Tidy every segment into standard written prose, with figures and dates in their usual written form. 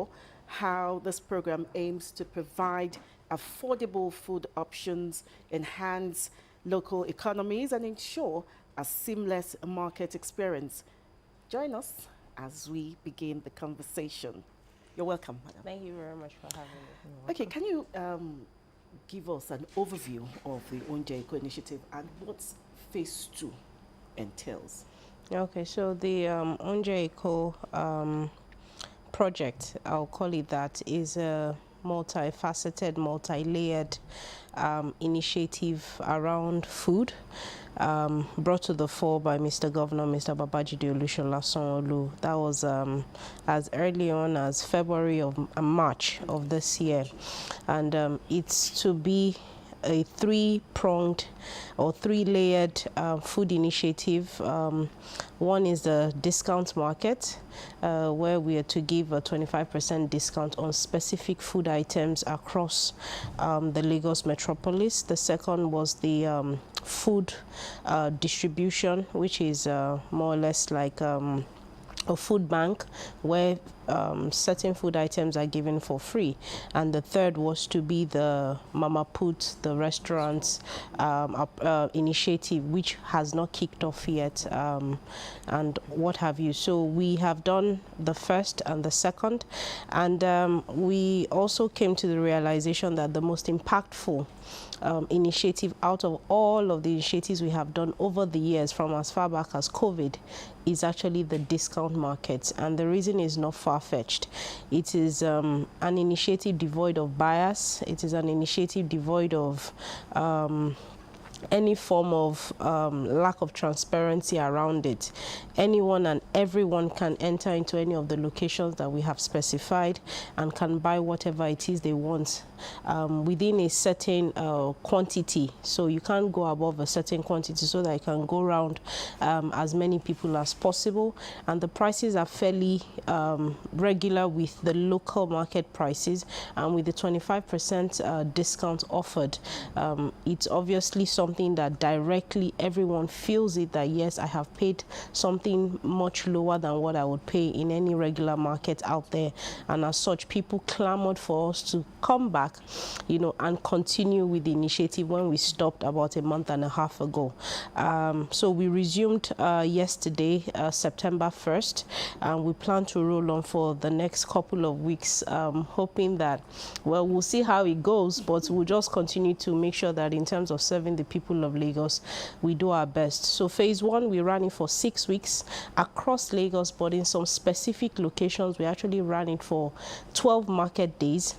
explore how this program aims to provide affordable food options, enhance local economies, and ensure a seamless market experience. Join us as we begin the conversation. You're welcome, madam. Thank you very much for having me. Okay, can you give us an overview of the Ounje initiative and what phase 2 entails? Okay, so the Ounje project, I'll call it that, is a multifaceted, multi-layered initiative around food, brought to the fore by Mr. Governor, Mr. Babajide Olusola Sanwo-Olu. That was as early on as February of March of this year, and it's to be a three-pronged or three-layered food initiative. One is the discount market, where we are to give a 25% discount on specific food items across the Lagos metropolis. The second was the food distribution, which is more or less like a food bank where certain food items are given for free. And the third was to be the Mama Put, the restaurants initiative, which has not kicked off yet, and what have you. So we have done the first and the second, and we also came to the realization that the most impactful initiative out of all of the initiatives we have done over the years, from as far back as COVID, is actually the discount market. And the reason is not far-fetched. It is an initiative devoid of bias. It is an initiative devoid of any form of lack of transparency around it. Anyone and everyone can enter into any of the locations that we have specified and can buy whatever it is they want within a certain quantity. So you can't go above a certain quantity, so that you can go around as many people as possible. And the prices are fairly regular with the local market prices, and with the 25% discount offered, it's obviously something that directly everyone feels it, that yes, I have paid something much lower than what I would pay in any regular market out there. And as such, people clamored for us to come back, you know, and continue with the initiative when we stopped about a month and a half ago. So we resumed yesterday, September 1st, and we plan to roll on for the next couple of weeks, hoping that, well, we'll see how it goes, but we'll just continue to make sure that in terms of serving the people of Lagos, we do our best. So phase 1, we ran it for 6 weeks across Lagos, but in some specific locations, we actually ran it for 12 market days.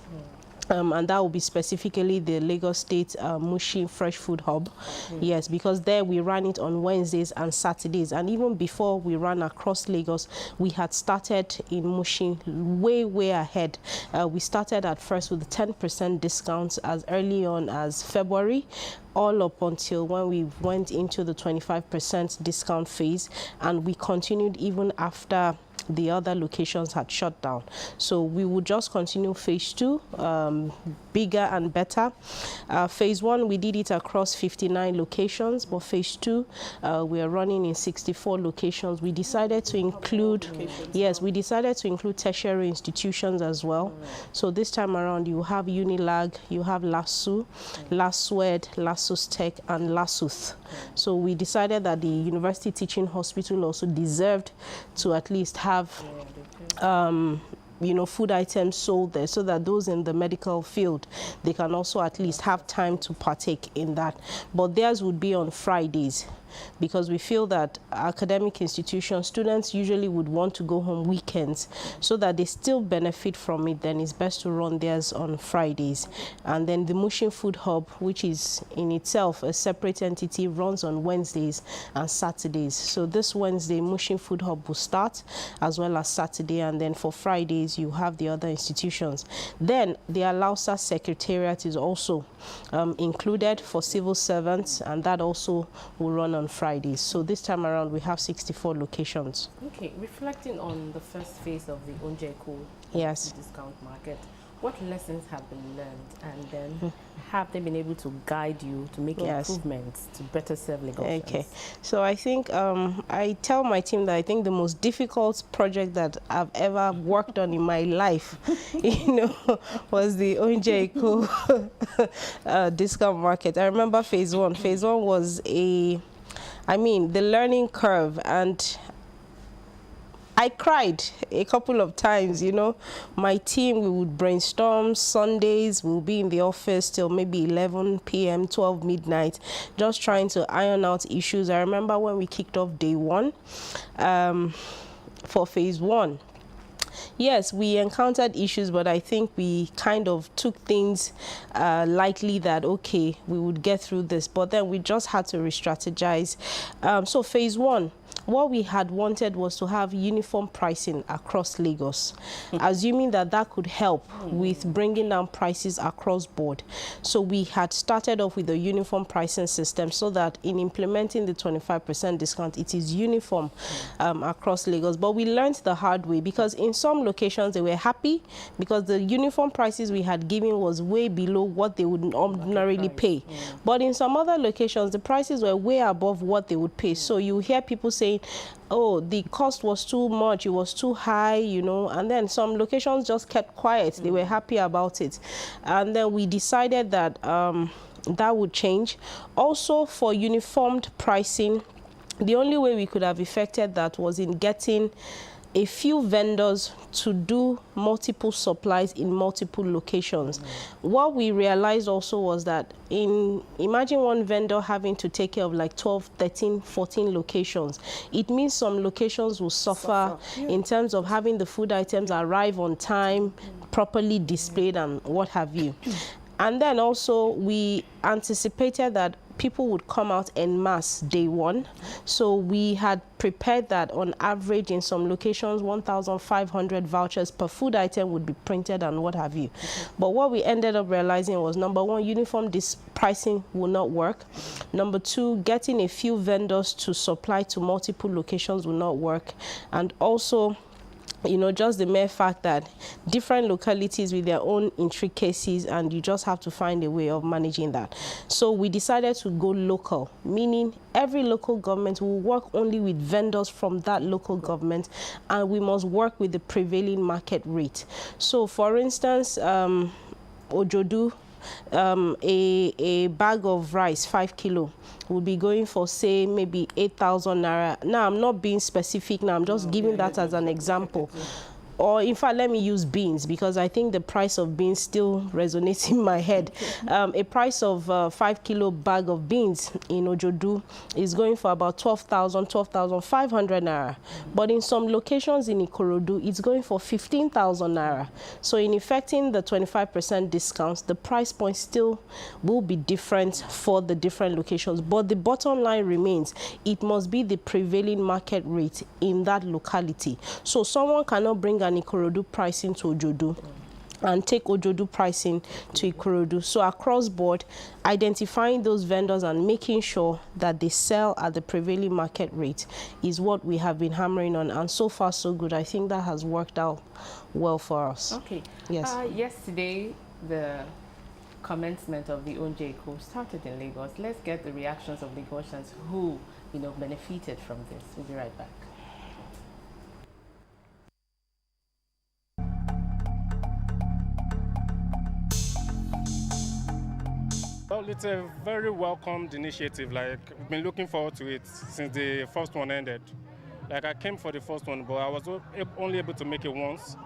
And that will be specifically the Lagos State Mushin Fresh Food Hub. Yes, because there we ran it on Wednesdays and Saturdays. And even before we ran across Lagos, we had started in Mushin way ahead. We started at first with 10% discounts as early on as February, all up until when we went into the 25% discount phase, and we continued even after the other locations had shut down. So we will just continue phase 2, bigger and better. Phase 1, we did it across 59 locations, but phase 2, we are running in 64 locations. We decided to include, yes, we decided to include tertiary institutions as well. So this time around, you have Unilag, you have LASU, LASUED, LASUS Tech, and LASUTH. So we decided that the University Teaching Hospital also deserved to at least have you know, food items sold there, so that those in the medical field, they can also at least have time to partake in that. But theirs would be on Fridays, because we feel that academic institutions, students usually would want to go home weekends, so that they still benefit from it. Then it's best to run theirs on Fridays. And then the Mushin Food Hub, which is in itself a separate entity, runs on Wednesdays and Saturdays. So this Wednesday, Mushin Food Hub will start, as well as Saturday, and then for Fridays, you have the other institutions. Then the Alausa Secretariat is also included for civil servants, and that also will run on Fridays. So this time around, we have 64 locations. Okay, reflecting on the first phase of the Ounje yes, discount market, what lessons have been learned, and then have they been able to guide you to make Yes. improvements to better serve Lagosians? Okay, so I think I tell my team that I think the most difficult project that I've ever worked on in my life, was the Ounje discount market. I remember phase one. Phase one was the learning curve, and I cried a couple of times, My team, we would brainstorm Sundays. We'll be in the office till maybe 11 p.m., 12 midnight, just trying to iron out issues. I remember when we kicked off day one for phase one. Yes, we encountered issues, but I think we kind of took things lightly that, okay, we would get through this. But then we just had to re-strategize. So phase one, what we had wanted was to have uniform pricing across Lagos, assuming that could help with bringing down prices across board. So we had started off with a uniform pricing system so that in implementing the 25% discount, it is uniform across Lagos. But we learned the hard way, because in some locations they were happy because the uniform prices we had given was way below what they would ordinarily pay. But in some other locations, the prices were way above what they would pay. So you hear people saying, oh, the cost was too much, it was too high, and then some locations just kept quiet. They were happy about it. And then we decided that that would change. Also, for uniformed pricing, the only way we could have effected that was in getting a few vendors to do multiple supplies in multiple locations. What we realized also was that imagine one vendor having to take care of like 12, 13, 14 locations. It means some locations will suffer in terms of having the food items arrive on time, properly displayed, and what have you. And then also we anticipated that people would come out en masse day one. So we had prepared that on average in some locations, 1,500 vouchers per food item would be printed and what have you. But what we ended up realizing was, number one, uniform pricing will not work. Number two, getting a few vendors to supply to multiple locations will not work. And also, just the mere fact that different localities with their own intricacies, and you just have to find a way of managing that. So we decided to go local, meaning every local government will work only with vendors from that local government, and we must work with the prevailing market rate. So for instance, Ojodu, a bag of rice, 5 kilo, will be going for, say, maybe 8,000 naira. Now, I'm not being specific now, I'm just giving that as an example. Or in fact, let me use beans, because I think the price of beans still resonates in my head. A price of 5 kilo bag of beans in Ojodu is going for about 12,500 naira. But in some locations in Ikorodu, it's going for 15,000 naira. So in effecting the 25% discounts, the price point still will be different for the different locations. But the bottom line remains, it must be the prevailing market rate in that locality. So someone cannot bring an Ikorodu pricing to Ojodu and take Ojodu pricing to Ikorodu. So across board, identifying those vendors and making sure that they sell at the prevailing market rate is what we have been hammering on. And so far, so good. I think that has worked out well for us. Okay. Yes. Yesterday, the commencement of the Ounje started in Lagos. Let's get the reactions of Lagosians who, benefited from this. We'll be right back. Well, it's a very welcomed initiative. Like, we've been looking forward to it since the first one ended. Like, I came for the first one, but I was only able to make it once.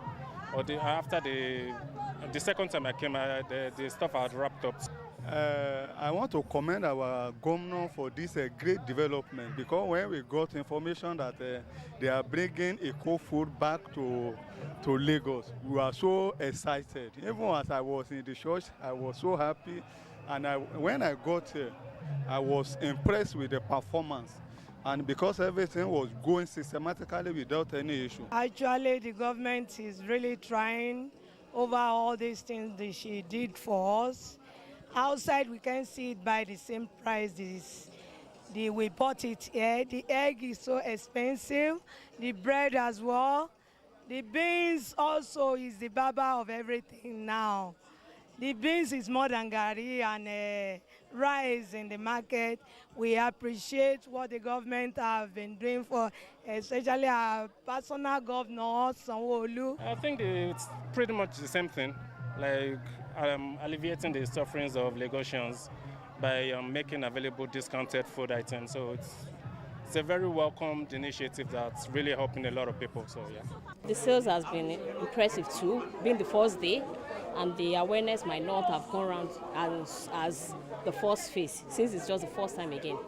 Or after the second time I came, the stuff had wrapped up. I want to commend our governor for this great development, because when we got information that they are bringing eco food back to Lagos, we were so excited. Even as I was in the church, I was so happy. And when I got here, I was impressed with the performance. And because everything was going systematically without any issue. Actually, the government is really trying over all these things that she did for us. Outside, we can see it by the same price we bought it here. The egg is so expensive, the bread as well. The beans also is the baba of everything now. The beans is more than gari and rice in the market. We appreciate what the government have been doing for, especially our personal governor, Sanwo-Olu. I think it's pretty much the same thing, like alleviating the sufferings of Lagosians by making available discounted food items. So it's a very welcomed initiative that's really helping a lot of people. So yeah. The sales has been impressive too, being the first day, and the awareness might not have gone around as the first phase, since it's just the first time again.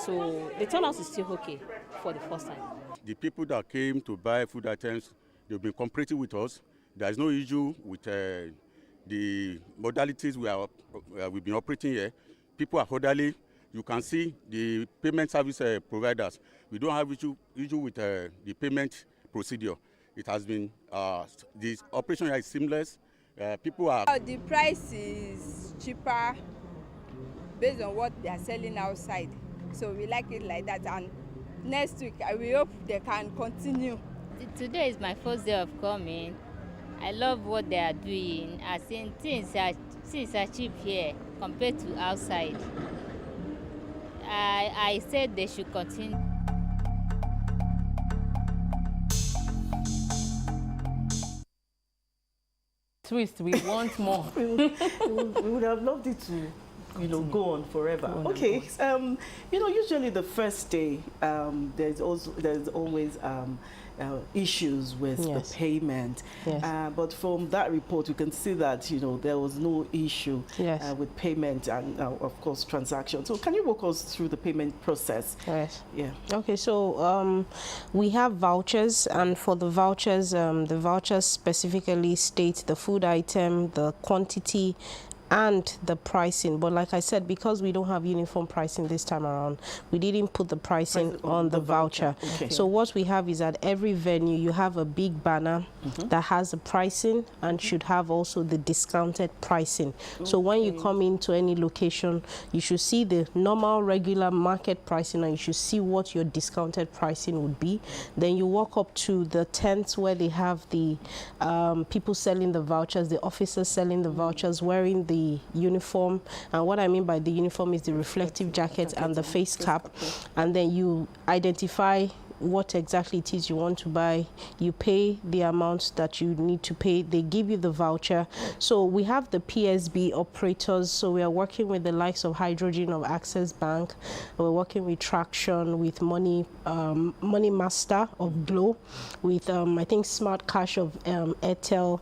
So the turnout is still okay for the first time. The people that came to buy food items, they've been cooperating with us. There is no issue with the modalities we've been operating here. People are orderly. You can see the payment service providers. We don't have issue with the payment procedure. It has been, this operation here is seamless. People are... The price is cheaper based on what they are selling outside. So we like it like that. And next week, we hope they can continue. Today is my first day of coming. I love what they are doing. I think things are cheap here compared to outside. I said they should continue. Twist, we want more. we would have loved it to, go on forever. Okay, usually the first day, there's always issues with the payment. Yes. But from that report, we can see that there was no issue with payment and of course transactions. So can you walk us through the payment process? Yes. Yeah. Okay, so we have vouchers, and for the vouchers specifically state the food item, the quantity, and the pricing. But like I said, because we don't have uniform pricing this time around, we didn't put the pricing on the voucher. Okay. So what we have is at every venue you have a big banner that has the pricing and should have also the discounted pricing. So when you come into any location, you should see the normal regular market pricing and you should see what your discounted pricing would be. Then you walk up to the tents where they have the people selling the vouchers, the officers selling the vouchers, wearing the uniform. And what I mean by the uniform is the reflective jacket and the face cap. And then you identify what exactly it is you want to buy. You pay the amount that you need to pay. They give you the voucher. So we have the PSB operators. So we are working with the likes of Hydrogen of Access Bank. We're working with Traction, with Money Master of Glow, with I think Smart Cash of Airtel.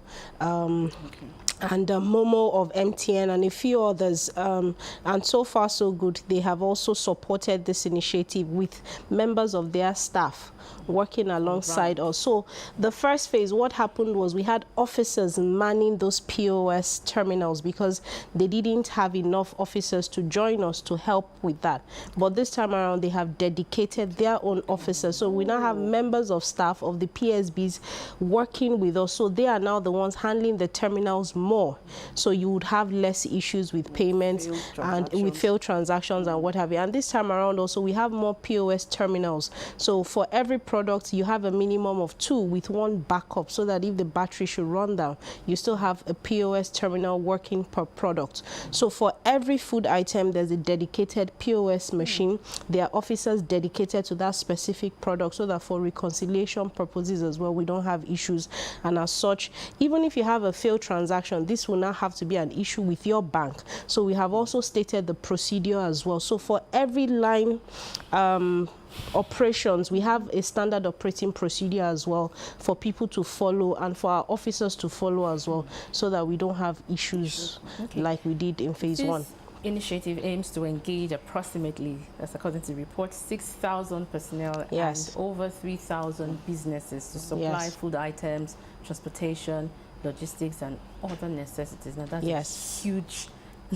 And Momo of MTN and a few others, and so far so good. They have also supported this initiative with members of their staff working alongside us. So the first phase, what happened was we had officers manning those POS terminals because they didn't have enough officers to join us to help with that. But this time around, they have dedicated their own officers. So we now have members of staff of the PSBs working with us. So they are now the ones handling the terminals more. So you would have less issues with payments and with failed transactions and what have you. And this time around also, we have more POS terminals. So for every product, you have a minimum of 2 with 1 backup, so that if the battery should run down, you still have a POS terminal working per product. So for every food item, there's a dedicated POS machine. There are officers dedicated to that specific product, so that for reconciliation purposes as well, we don't have issues. And as such, even if you have a failed transaction, this will not have to be an issue with your bank. So we have also stated the procedure as well. So for every line operations, we have a standard operating procedure as well for people to follow and for our officers to follow as well, so that we don't have issues like we did in phase 1. Initiative aims to engage approximately, that's according to the report, 6,000 personnel and over 3,000 businesses to supply food items, transportation, logistics, and other necessities. Now that's a huge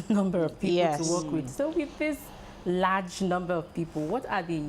number of people to work with. So with this large number of people, what are the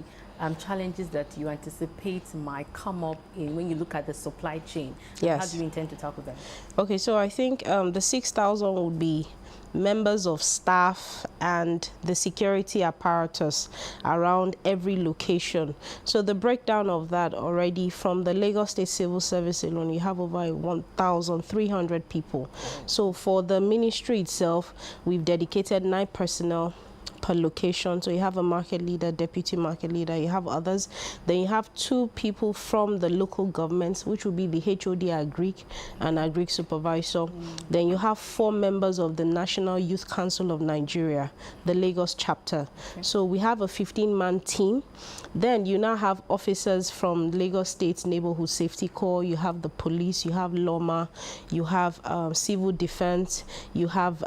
challenges that you anticipate might come up when you look at the supply chain? How do you intend to tackle them? Okay, so I think the 6,000 would be members of staff, and the security apparatus around every location. So the breakdown of that already, from the Lagos State Civil Service alone, you have over 1,300 people. So for the ministry itself, we've dedicated 9 personnel per location. So you have a market leader, deputy market leader, you have others. Then you have 2 people from the local governments, which will be the HOD Agric and Agric supervisor. Then you have 4 members of the National Youth Council of Nigeria, the Lagos chapter. So we have a 15-man team. Then you now have officers from Lagos State Neighborhood Safety Corps, you have the police, you have LOMA, you have civil defense, you have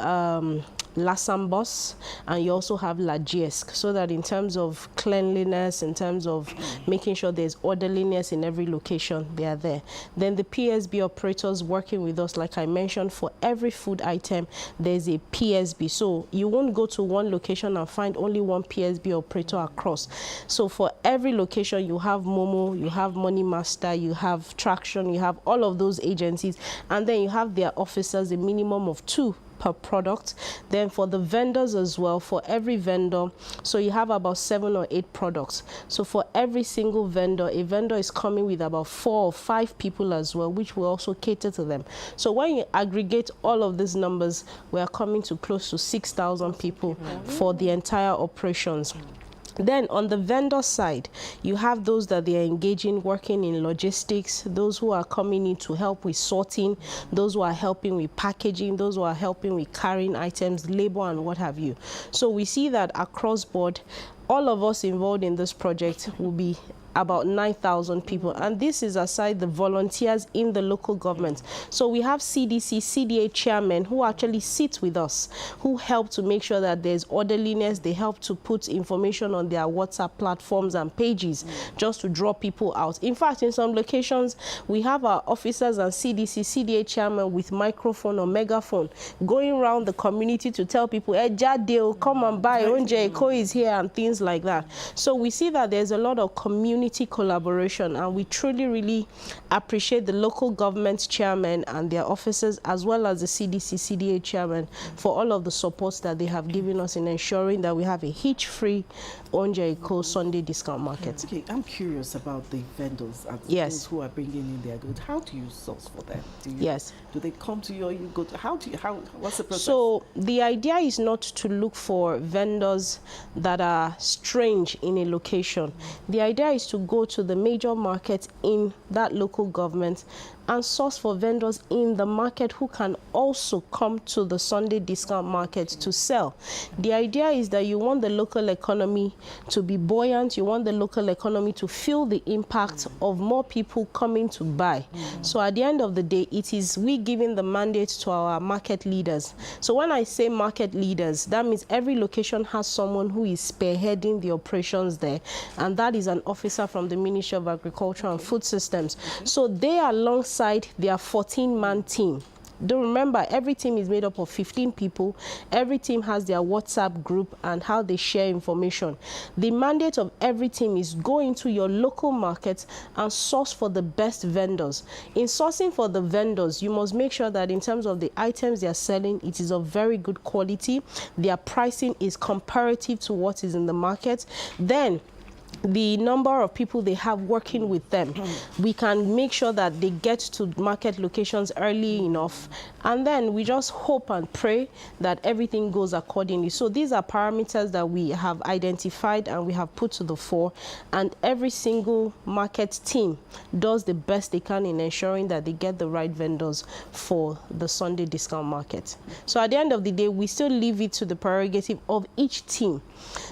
Lasambos, and you also have Lagiesk, so that in terms of cleanliness, in terms of making sure there's orderliness in every location, they are there. Then the PSB operators working with us, like I mentioned, for every food item, there's a PSB. So you won't go to one location and find only one PSB operator across. So for every location, you have Momo, you have Money Master, you have Traction, you have all of those agencies, and then you have their officers, a minimum of 2 per product. Then for the vendors as well, for every vendor, so you have about 7 or 8 products. So for every single vendor, a vendor is coming with about 4 or 5 people as well, which will also cater to them. So when you aggregate all of these numbers, we are coming to close to 6,000 people for the entire operations. Then on the vendor side, you have those that they are engaging, working in logistics, those who are coming in to help with sorting, those who are helping with packaging, those who are helping with carrying items, labor, and what have you. So we see that across board, all of us involved in this project will be about 9,000 people, and this is aside the volunteers in the local government. So we have CDC, CDA chairmen who actually sit with us, who help to make sure that there's orderliness. They help to put information on their WhatsApp platforms and pages just to draw people out. In fact, in some locations, we have our officers and CDC, CDA chairmen with microphone or megaphone going around the community to tell people, hey, Jadeo, come and buy, Ounje is here, and things like that. So we see that there's a lot of community collaboration, and we truly really appreciate the local government chairmen and their officers, as well as the CDC, CDA chairman, for all of the supports that they have given us in ensuring that we have a hitch-free Ounje Sunday discount market. Okay, I'm curious about the vendors and those who are bringing in their goods. How do you source for them? Do they come to you, or you go to, what's the process? So the idea is not to look for vendors that are strange in a location. The idea is to go to the major markets in that local government and source for vendors in the market who can also come to the Sunday discount market to sell. The idea is that you want the local economy to be buoyant. You want the local economy to feel the impact of more people coming to buy. So at the end of the day, it is we giving the mandate to our market leaders. So when I say market leaders, that means every location has someone who is spearheading the operations there, and that is an officer from the Ministry of Agriculture and Food Systems. So they are alongside their 14-man team. Don't remember, every team is made up of 15 people. Every team has their WhatsApp group and how they share information. The mandate of every team is go into your local market and source for the best vendors. In sourcing for the vendors, you must make sure that in terms of the items they are selling, it is of very good quality. Their pricing is comparative to what is in the market. Then the number of people they have working with them, we can make sure that they get to market locations early enough, and then we just hope and pray that everything goes accordingly. So these are parameters that we have identified and we have put to the fore, and every single market team does the best they can in ensuring that they get the right vendors for the Sunday discount market. So at the end of the day, we still leave it to the prerogative of each team,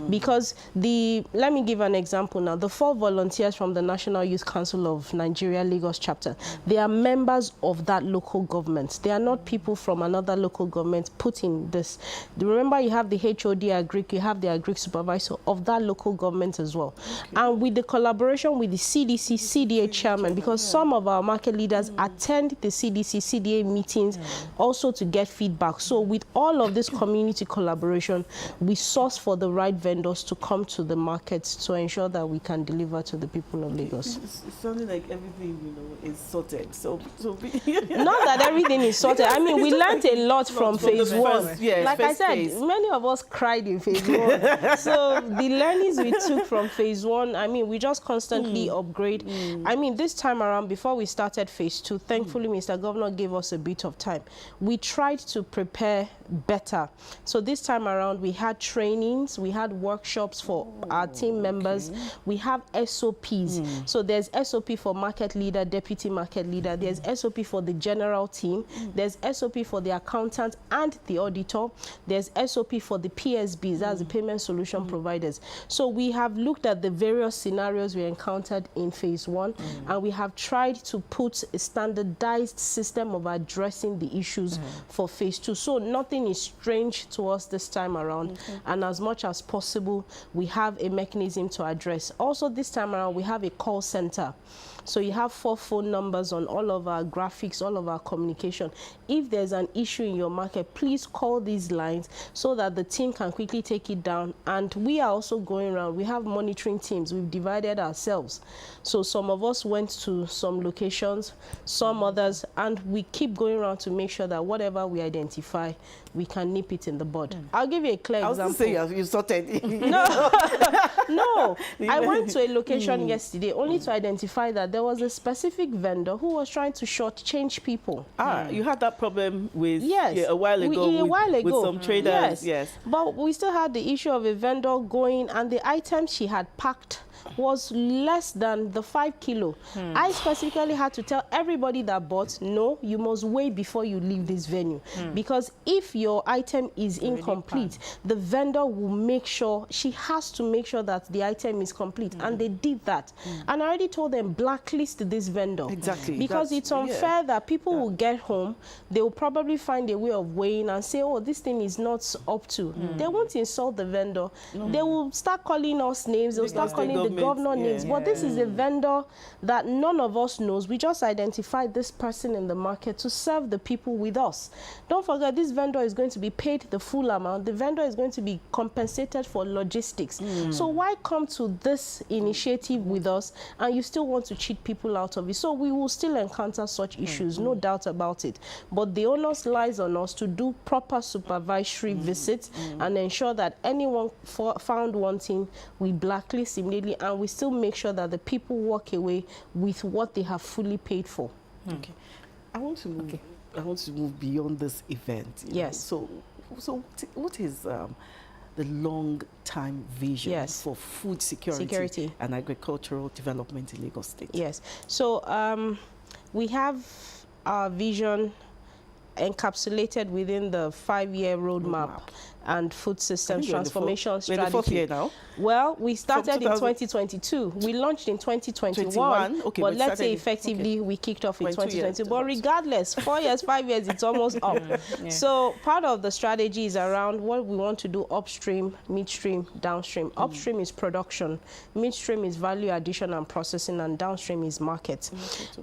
because let me give an example now. The 4 volunteers from the National Youth Council of Nigeria Lagos chapter, they are members of that local government. They are not people from another local government put in this. Remember, you have the HOD Agric, you have the Agric supervisor of that local government as well. And with the collaboration with the CDC, CDA chairman, because some of our market leaders attend the CDC, CDA meetings also to get feedback. So with all of this community collaboration, we source for the right vendors to come to the market to ensure that we can deliver to the people of Lagos. It's sounding like everything, you know, is sorted. So not that everything is sorted. I mean, we learned a lot from phase one. Yes, like I said, many of us cried in phase one. So the learnings we took from phase one, I mean, we just constantly upgrade. I mean, this time around, before we started phase two, thankfully, Mr. Governor gave us a bit of time. We tried to prepare better. So this time around, we had trainings, we had workshops for our team members. We have SOPs. So there's SOP for market leader, deputy market leader. There's SOP for the general team. There's SOP for the accountant and the auditor. There's SOP for the PSBs, that's the payment solution providers. So we have looked at the various scenarios we encountered in phase one, and we have tried to put a standardized system of addressing the issues for phase two. So nothing is strange to us this time around, and as much as possible, we have a mechanism to address. Also, this time around, we have a call center. So you have 4 phone numbers on all of our graphics, all of our communication. If there's an issue in your market, please call these lines so that the team can quickly take it down. And we are also going around. We have monitoring teams. We've divided ourselves. So some of us went to some locations, some others, and we keep going around to make sure that whatever we identify, we can nip it in the bud. I'll give you a clear example. I was going to say you sorted. No, no. I went to a location yesterday only to identify that there was a specific vendor who was trying to shortchange people. You had that problem with a while ago with some traders. Yes. But we still had the issue of a vendor going, and the items she had packed was less than the 5 kilo. I specifically had to tell everybody that bought, no, you must weigh before you leave this venue. Because if your item is incomplete, the vendor will make sure, she has to make sure that the item is complete. And they did that. And I already told them, blacklist this vendor. Exactly. Because it's unfair that people will get home, they will probably find a way of weighing and say, oh, this thing is not up to. They won't insult the vendor. They will start calling us names. They'll start calling the governor names. But this is a vendor that none of us knows. We just identified this person in the market to serve the people with us. Don't forget, this vendor is going to be paid the full amount. The vendor is going to be compensated for logistics. So why come to this initiative with us and you still want to cheat people out of it? So we will still encounter such issues, no doubt about it. But the onus lies on us to do proper supervisory visits and ensure that anyone found wanting, we blacklist immediately, and we still make sure that the people walk away with what they have fully paid for. Okay. I want to move beyond this event. Yes. Know? So what is the long-time vision for food security and agricultural development in Lagos State? Yes. So we have our vision encapsulated within the 5-year roadmap and food systems transformation strategy. We're in the 4th year now? Well, we started in 2022. We launched in 2021. Okay, but let's say effectively we kicked off in 2020. But regardless, 4 years, 5 years, it's almost up. So part of the strategy is around what we want to do upstream, midstream, downstream. Upstream is production, midstream is value addition and processing, and downstream is market.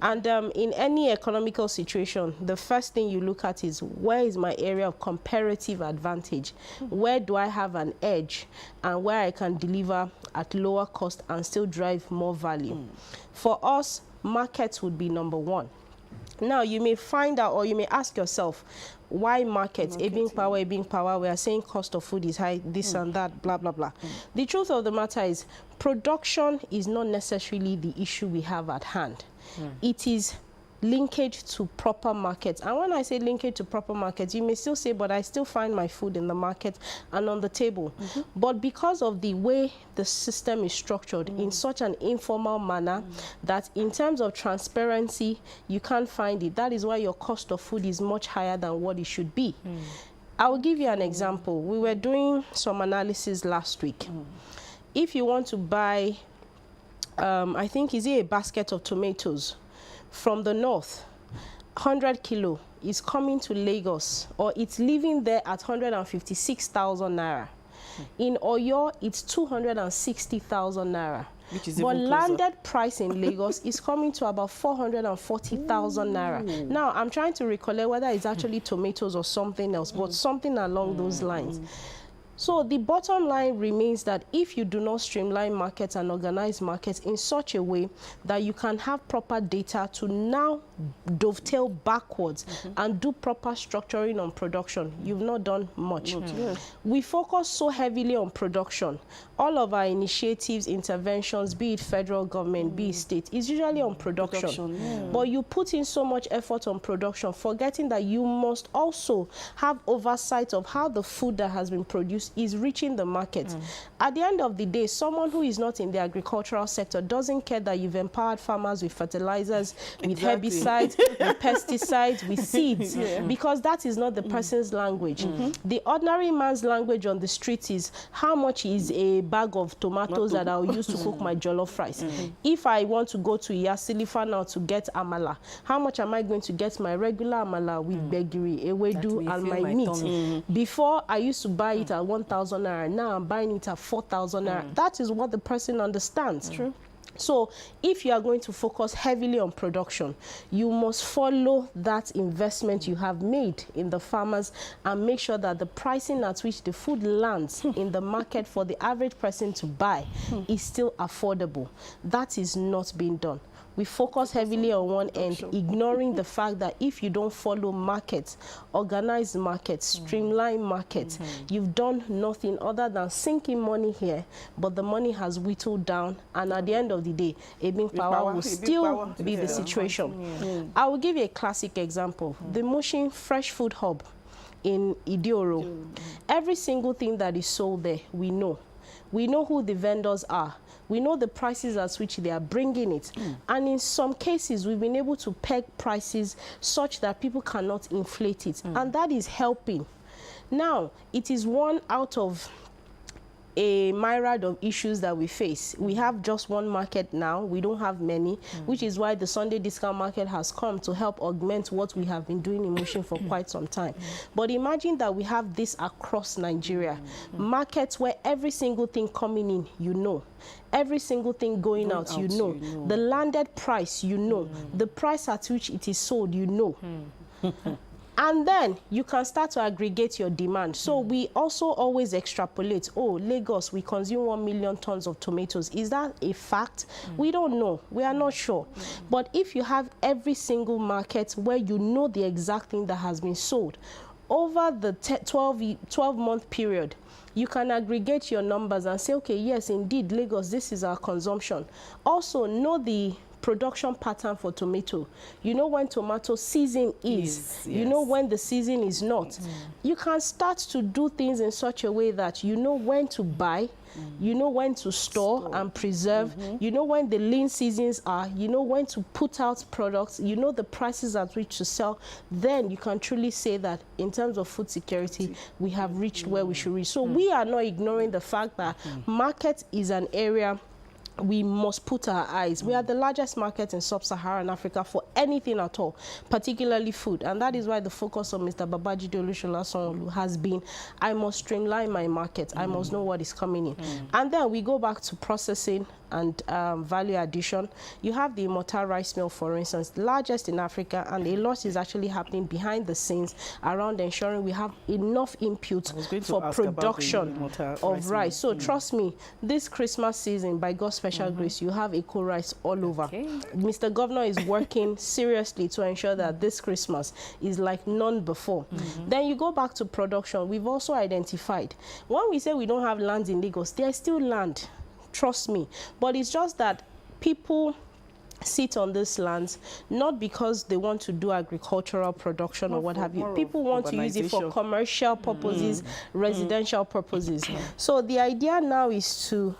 And in any economical situation, the first thing you look at is, where is my area of comparative advantage? Where do I have an edge, and where I can deliver at lower cost and still drive more value? For us, markets would be number one. Now, you may find out, or you may ask yourself, why markets? Being power, we are saying cost of food is high, this and that, blah, blah, blah. The truth of the matter is, production is not necessarily the issue we have at hand. It is linkage to proper markets. And when I say linkage to proper markets, you may still say, but I still find my food in the market and on the table. But because of the way the system is structured in such an informal manner that in terms of transparency, you can't find it. That is why your cost of food is much higher than what it should be. I will give you an example. We were doing some analysis last week. If you want to buy, I think, is it a basket of tomatoes from the north, 100 kilo is coming to Lagos, or it's living there at 156,000 naira. In Oyo, it's 260,000 naira. But landed price in Lagos is coming to about 440,000 naira. Now, I'm trying to recollect whether it's actually tomatoes or something else, but something along those lines. So the bottom line remains that if you do not streamline markets and organize markets in such a way that you can have proper data to now dovetail backwards and do proper structuring on production, you've not done much. We focus so heavily on production. All of our initiatives, interventions, be it federal government, be it state, is usually on production. But you put in so much effort on production, forgetting that you must also have oversight of how the food that has been produced is reaching the market. At the end of the day, someone who is not in the agricultural sector doesn't care that you've empowered farmers with fertilizers, with herbicides, with pesticides, with seeds, because that is not the person's language. The ordinary man's language on the street is how much is a bag of tomatoes that I'll use to cook my jollof rice. If I want to go to Yasilifa now to get amala, how much am I going to get my regular amala with begiri, ewedu, and my meat? Before, I used to buy it at 1,000 naira. Now I'm buying it at 4,000 naira. That is what the person understands. True. So if you are going to focus heavily on production, you must follow that investment you have made in the farmers and make sure that the pricing at which the food lands in the market for the average person to buy is still affordable. That is not being done. We focus heavily on one end, ignoring the fact that if you don't follow markets, organize markets, streamline markets, you've done nothing other than sinking money here, but the money has whittled down, and at the end of the day, ebbing power will still be the situation. I will give you a classic example. The Mushin Fresh Food Hub in Idioro. Every single thing that is sold there, we know. We know who the vendors are. We know the prices at which they are bringing it. And in some cases, we've been able to peg prices such that people cannot inflate it. And that is helping. Now, it is one out of a myriad of issues that we face. We have just one market now. We don't have many, which is why the Sunday discount market has come to help augment what we have been doing in Mushin for quite some time. But imagine that we have this across Nigeria. Markets where every single thing coming in, you know. Every single thing going out, you know. The landed price, you know. The price at which it is sold, you know. And then you can start to aggregate your demand. So we also always extrapolate, oh, Lagos, we consume 1 million tons of tomatoes. Is that a fact? We don't know. We are not sure. But if you have every single market where you know the exact thing that has been sold, over the 12-month period, you can aggregate your numbers and say, okay, yes, indeed, Lagos, this is our consumption. Also, know the production pattern for tomato. You know when tomato season is. You know when the season is not. You can start to do things in such a way that you know when to buy, you know when to store and preserve, you know when the lean seasons are, you know when to put out products, you know the prices at which to sell. Then you can truly say that in terms of food security, we have reached where we should reach. So we are not ignoring the fact that market is an area we must put our eyes. We are the largest market in sub-Saharan Africa for anything at all, particularly food. And that is why the focus of Mr. Babajide Olusola Sanwo-Olu has been, I must streamline my market. I must know what is coming in. And then we go back to processing and value addition. You have the Immortal rice mill, for instance, the largest in Africa, and a lot is actually happening behind the scenes around ensuring we have enough input for production of rice. So trust me, this Christmas season, by God's special grace, you have eco rice all over. Mr. Governor is working seriously to ensure that this Christmas is like none before. Then you go back to production. We've also identified, when we say we don't have land in Lagos, there's still land. Trust me. But it's just that people sit on these lands not because they want to do agricultural production or what have you. People want to use it for commercial purposes, residential purposes. So the idea now is to,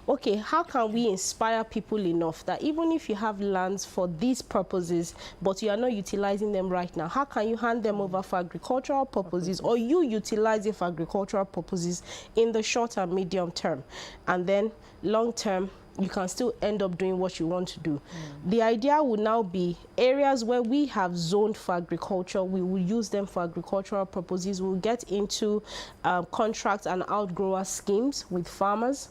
okay, how can we inspire people enough that even if you have lands for these purposes, but you are not utilizing them right now, how can you hand them over for agricultural purposes, or you utilize it for agricultural purposes in the short and medium term? And then long term, you can still end up doing what you want to do. The idea would now be areas where we have zoned for agriculture, we will use them for agricultural purposes. We'll get into contract and outgrower schemes with farmers.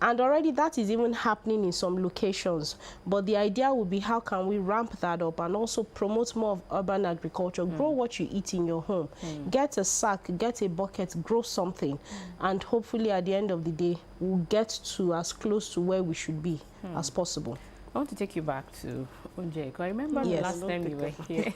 And already that is even happening in some locations. But the idea would be, how can we ramp that up and also promote more of urban agriculture? Grow what you eat in your home. Get a sack, get a bucket, grow something. And hopefully at the end of the day, we'll get to as close to where we should be as possible. I want to take you back to Ounje. I remember the last time you were here.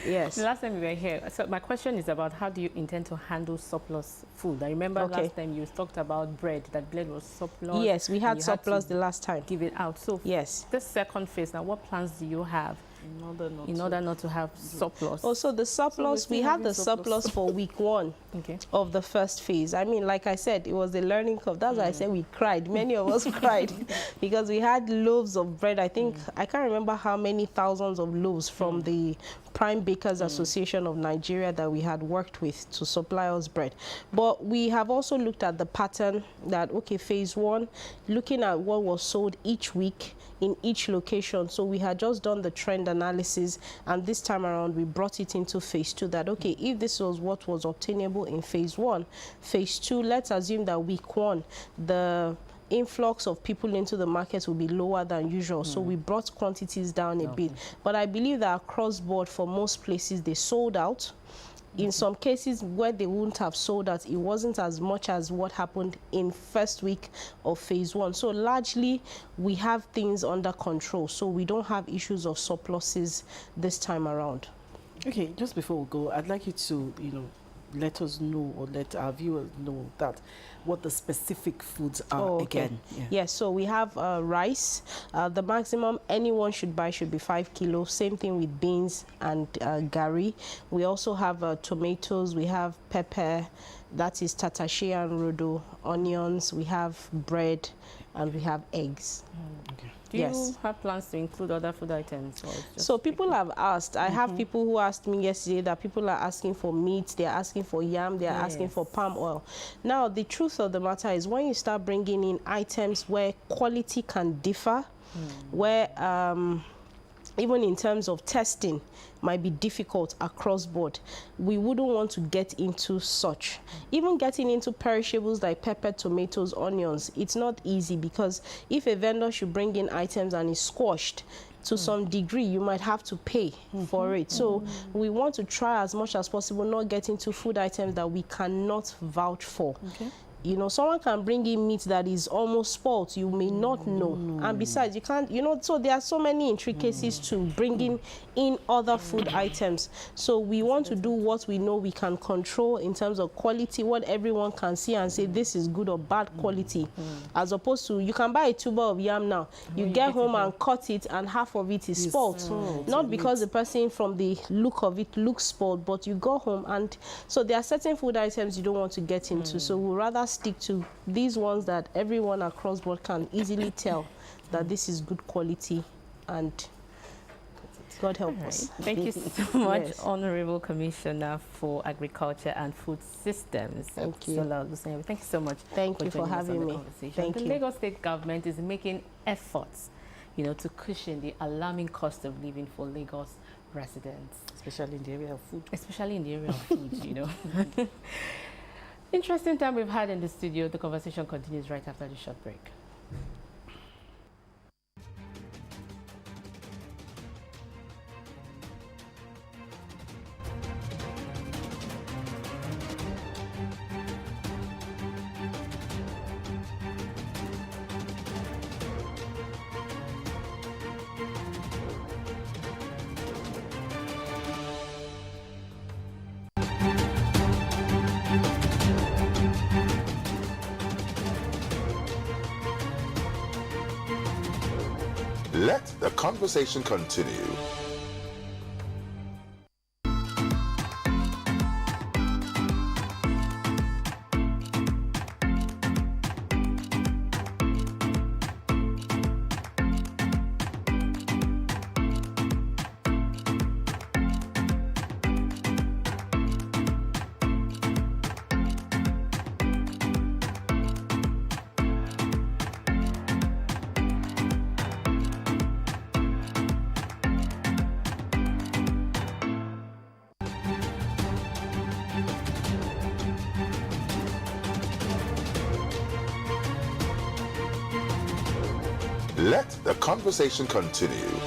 Yes. The last time you were here. So my question is about, how do you intend to handle surplus food? I remember last time you talked about bread, that bread was surplus. Yes, we had surplus the last time. Give it out. So yes, this second phase, now what plans do you have in order not to have surplus? Also, the surplus, we had the surplus for week 1 of the first phase. I mean, like I said, it was a learning curve. That's why I said we cried. Many of us cried because we had loaves of bread. I think, I can't remember how many thousands of loaves from the Prime Bakers Association of Nigeria that we had worked with to supply us bread. But we have also looked at the pattern that, okay, phase 1, looking at what was sold each week in each location. So we had just done the trend analysis, and this time around we brought it into phase 2, that okay, if this was what was obtainable in phase 1, phase 2, let's assume that week 1 the influx of people into the market will be lower than usual. So we brought quantities down a bit. But I believe that across board, for most places, they sold out. In some cases where they wouldn't have sold out, it wasn't as much as what happened in first week of phase 1. So largely, we have things under control. So we don't have issues of surpluses this time around. Okay, just before we go, I'd like you to, let us know, or let our viewers know that what the specific foods are again. Yeah. Yes, so we have rice. The maximum anyone should buy should be 5 kilos. Same thing with beans and gari. We also have tomatoes. We have pepper, that is tatache and rodo, onions. We have bread, and we have eggs. Okay. Do you have plans to include other food items? So people have asked. I have people who asked me yesterday that people are asking for meat, they're asking for yam, they're asking for palm oil. Now, the truth of the matter is, when you start bringing in items where quality can differ, where even in terms of testing might be difficult across board, we wouldn't want to get into such. Even getting into perishables like pepper, tomatoes, onions, it's not easy, because if a vendor should bring in items and is squashed, to some degree, you might have to pay for it. So we want to try as much as possible not get into food items that we cannot vouch for. Someone can bring in meat that is almost spoiled. You may not know. And besides, you can't, so there are so many intricacies to bringing in other food items. So we want to do what we know we can control in terms of quality, what everyone can see and say this is good or bad quality. As opposed to, you can buy a tuber of yam now. You get home and cut it, and half of it is spoiled. Not because the person from the look of it looks spoiled, but you go home, and so there are certain food items you don't want to get into. So we'd rather stick to these ones that everyone across board can easily tell that this is good quality, and God help us. Thank you so much, Honorable Commissioner for Agriculture and Food Systems. Thank you. Thank you so much. Thank you for having me. Thank you. The Lagos State government is making efforts, to cushion the alarming cost of living for Lagos residents, especially in the area of food. Especially in the area of food, Interesting time we've had in the studio. The conversation continues right after the short break. Let the conversation continue. Let the conversation continue.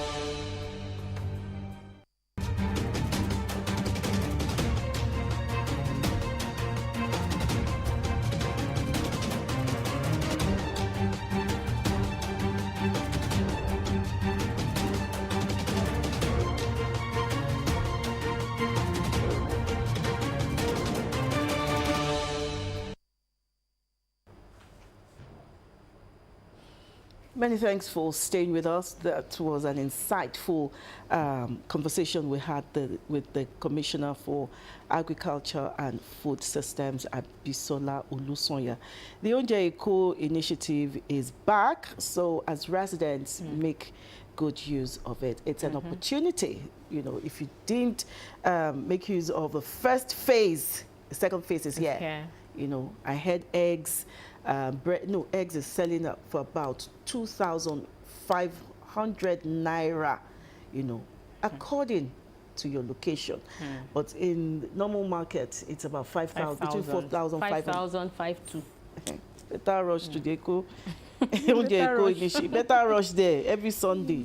Many thanks for staying with us. That was an insightful conversation we had with the Commissioner for Agriculture and Food Systems, Abisola Olusonya. The Ounje Eco initiative is back, so as residents make good use of it. It's an opportunity. You know, if you didn't make use of the first phase, the second phase is here. Yeah. You know, I had eggs. Eggs is selling up for about 2,500 naira, you know, according to your location. But in normal market, it's about 5,000, between 4,000, 5,000, 5,200. Better rush to the Eco. Better rush there every Sunday.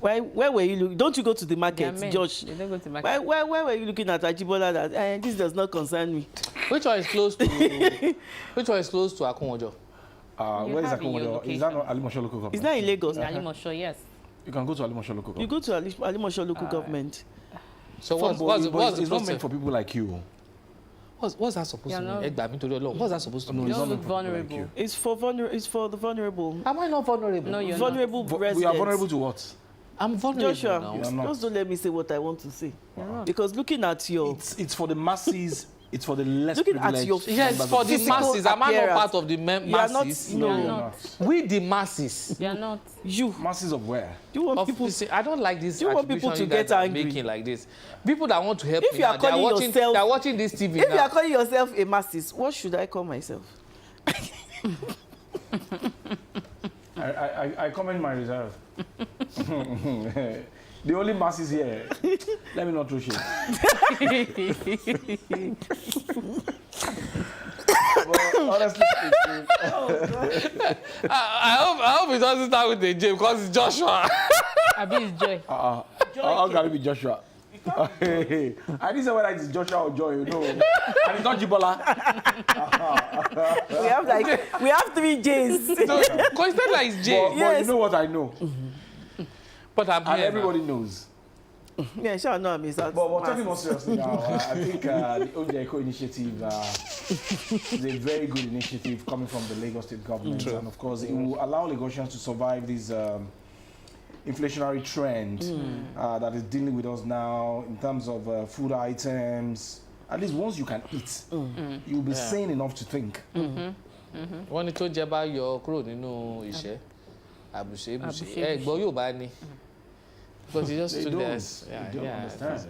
Where were you looking? Don't you go to the market, Josh? They don't go to the market. Where were you looking at Ajibola that this does not concern me? Which one is close to Akunwojo? Where is Akunwojo? Is that not Alimosho local government? It's not in Lagos. Alimosho, yes. You can go to Alimosho local government. You go to Alimosho local government. So what's it's not meant for people like you. What's that supposed to mean? What's that supposed to mean? You don't look vulnerable. Like it's for the vulnerable. Am I not vulnerable? No, you're vulnerable not. residents. We are vulnerable to what? I'm vulnerable Joshua, now. just don't let me say what I want to say. Because looking at your... It's for the masses. It's for the less looking privileged. at your yes, for the masses. Am I not part of the masses? You are not. We the masses. You are not. You. Masses of where? You want people... I don't like this. You want people to get angry. Making like this. People that want to help if me you are now, calling they are watching this TV if now. You are calling yourself a masses, what should I call myself? I comment my reserve. The only masses here. Let me not throw shit. But honestly speaking, I hope it doesn't start with the J because it's Joshua. Abi is Joy. how can it be Joshua? I didn't say whether it's Joshua or Joy, you know. And it's not Jibola. we have 3 J's. So, consider like it's J. But you know what I know. But I'm here everybody knows. Yeah, sure, no, I mean, but talking more seriously now, I think the Ounje Eco initiative is a very good initiative coming from the Lagos State government. And of course, it will allow Lagosians to survive this inflationary trend that is dealing with us now in terms of food items. At least once you can eat, you'll be sane enough to think. Wọ́n ní tó jẹ bá yọ kúrò nínú iṣẹ́ àbùṣe gbọ́ yóò bá ní. Because you just they don't understand.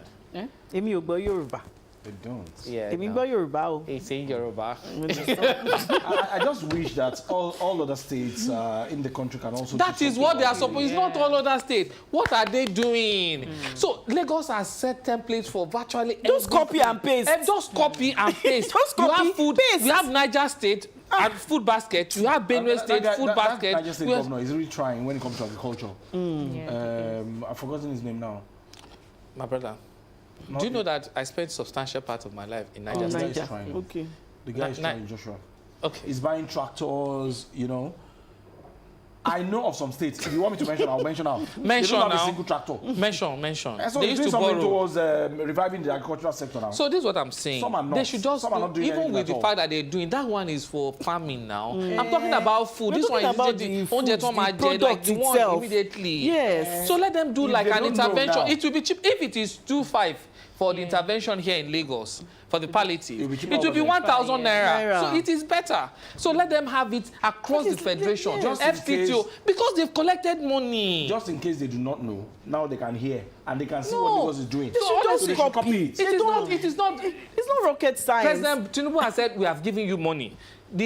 Èmi ò gbọ́ Yorùbá. They don't. Yeah, Èmi gbọ́ Yorùbá o. It's in Yoruba. I just wish that all other states in the country can also. That is what they are supposed. It's not all other states. What are they doing? So Lagos has set templates for virtually. Just copy and paste. Just copy and paste. Just you copy, have food. paste. You have Niger State and food basket. You have Benue State food basket. Niger State governor is really trying when it comes to agriculture. I've forgotten his name now. My brother. Do you know that I spent substantial part of my life in Niger State? Okay. The guy is trying, Joshua. Okay. He's buying tractors, you know. I know of some states. If you want me to mention, I'll mention now. Mention they don't have now. a single tractor. Mention. And so They they're used doing to something borrow. towards reviving the agricultural sector now. So this is what I'm saying. Some are not. They should just Some are not doing even anything with at the all. fact that they're doing that one is for farming now. I'm talking about food. We're This one talking is about the the foods, like the the one itself. immediately. Yes. So let them do If like they an don't know intervention. now. It will be cheap if it is 2,500 for the intervention here in Lagos for the palliative. It'll be cheaper It will be over there. 1,000 naira. Naira. So it is better. So let them have it across the federation, Just in FCTO, case- because they've collected money. Just in case they do not know, now they can hear and they can see what Lagos is doing. They should honestly, just they should copy it. It is not. It's not rocket science. President Tinubu has said we have given you money. So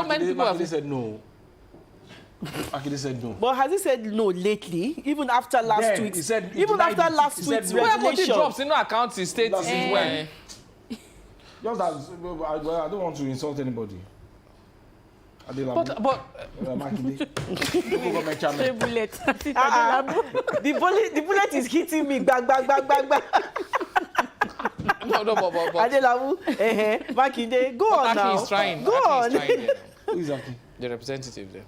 many people have said no. Akinde said no. But has he said no lately? Even after last Then week's? he said he even denied after it. last He said week's no. Where money revelation? drops in no account in state That's is it. when. Just that I don't want to insult anybody. But the bullet is hitting me. Bang, bang, bang, bang, bang. No, but Adelabu, Makinde, go on now. Is trying. Go on. Who is Aki? The representative there.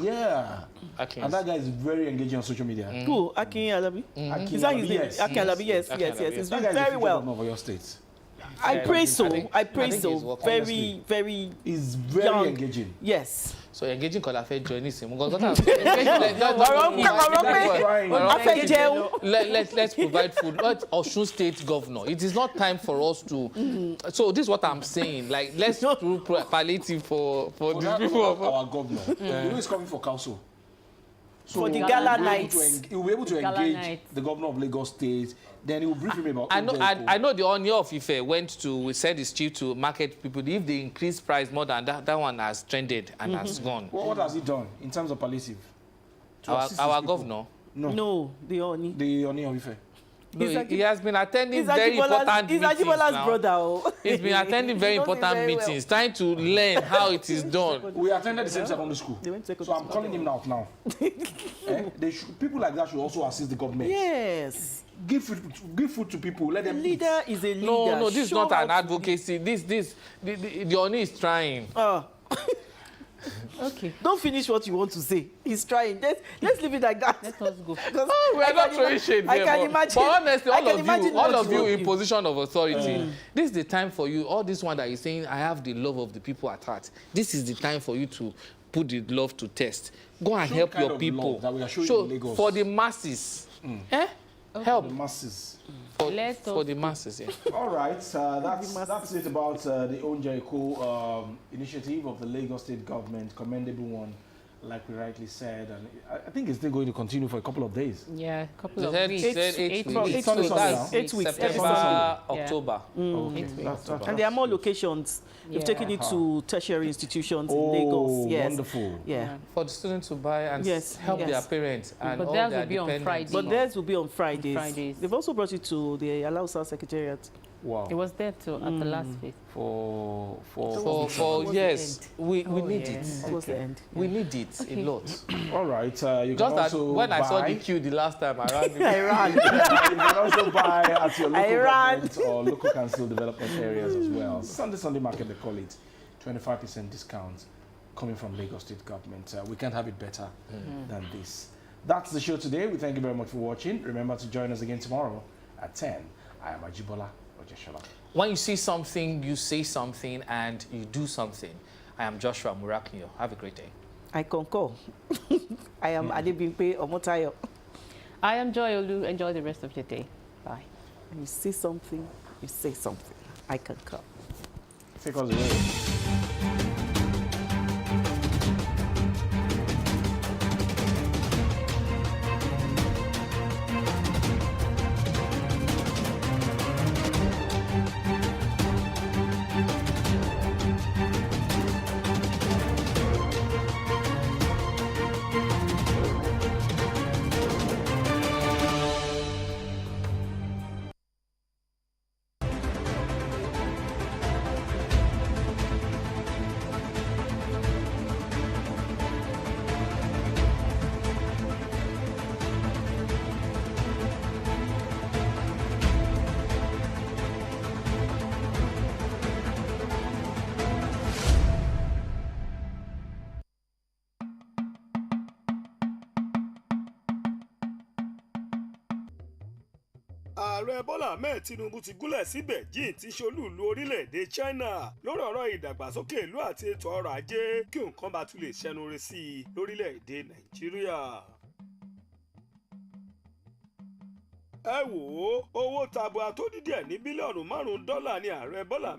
Yeah. Aki. And that guy is very engaging on social media. Who? Aki Alabi? Is that his name? Yes. Aki Alabi, yes. He's doing very well. Of your state. I praise so. I praise he's so. working. Very, very. He's very young. engaging. Yes. So engaging Kolafe joining him. Let's provide food. Osun State Governor. It is not time for us to. So this is what I'm saying. Like let's do palliative for the people. Our governor. You know he's coming for council. So for the gala night, he will be able to engage the governor of Lagos State. Then he will brief him about. I know the Ounje of Ife went to send his chief to market people. If they increase price more than that, that one has trended and has gone. What has he done in terms of palliative? Our governor? No, the Ooni. The Ooni of Ife. No, he has been attending very important meetings. He's Ajibola's brother. He's been attending very important meetings, trying to learn how it is done. We attended the same secondary school. So I'm calling him now. People like that should also assist the government. Yes. Give food to people. Let them eat. Leader is a leader. No, this is not an advocacy. The Ooni is trying. Okay. Don't finish what you want to say. He's trying. Let's leave it like that. Let us go. We are not throwing shade here. I can imagine. But honestly, all of you in position of authority, this is the time for you. All this one that you're saying, I have the love of the people at heart. This is the time for you to put the love to test. Go and help your people. That we are showing in Lagos. For the masses. Help the masses. For the masses, yeah. All right, that's it about the Ounje initiative of the Lagos State government, commendable one, like we rightly said, and I think it's still going to continue for a couple of days. Yeah, a couple of weeks. 8 weeks. 8 weeks. September, October. Okay. And there are more locations. You've taken it to tertiary institutions in Lagos. Yes. Wonderful. Yeah. For the students to buy and help their parents and but all theirs their will be on Friday. But theirs will be on Fridays. They've also brought it to the Alausa Secretariat. Wow. It was there too at the last phase. For yes, we need it. Towards the end. We need it a lot. All right, you just can also when buy. I saw the queue the last time, I ran. You can also buy at your local government or local council development areas as well. Sunday market, they call it. 25% discount coming from Lagos State government. We can't have it better than this. That's the show today. We thank you very much for watching. Remember to join us again tomorrow at 10. I am Ajibola Ojeshola. When you see something, you say something, and you do something. I am Joshua Muraknyo. Have a great day. I concur. I am Adebimpe Omotayo. I am Joy Olu. Enjoy the rest of your day. Bye. When you see something, you say something. I concur. Take us away. ààrẹ Bọ́lá Ahmed Tinubu ti gúnlẹ̀ sí Beijing tí ṣolú-ìlú orílẹ̀-èdè China lórí ọ̀rọ̀ ìdàgbàsókè ìlú àti ètò ọrọ̀ ajé kí nǹkan bá tún lè ṣẹnure sí i lórílẹ̀-èdè Nàìjíríà. ẹ wò ó owó tabua tó dídẹ̀ ní bílíọ̀nù $5 ni ààrẹ Bọ́lá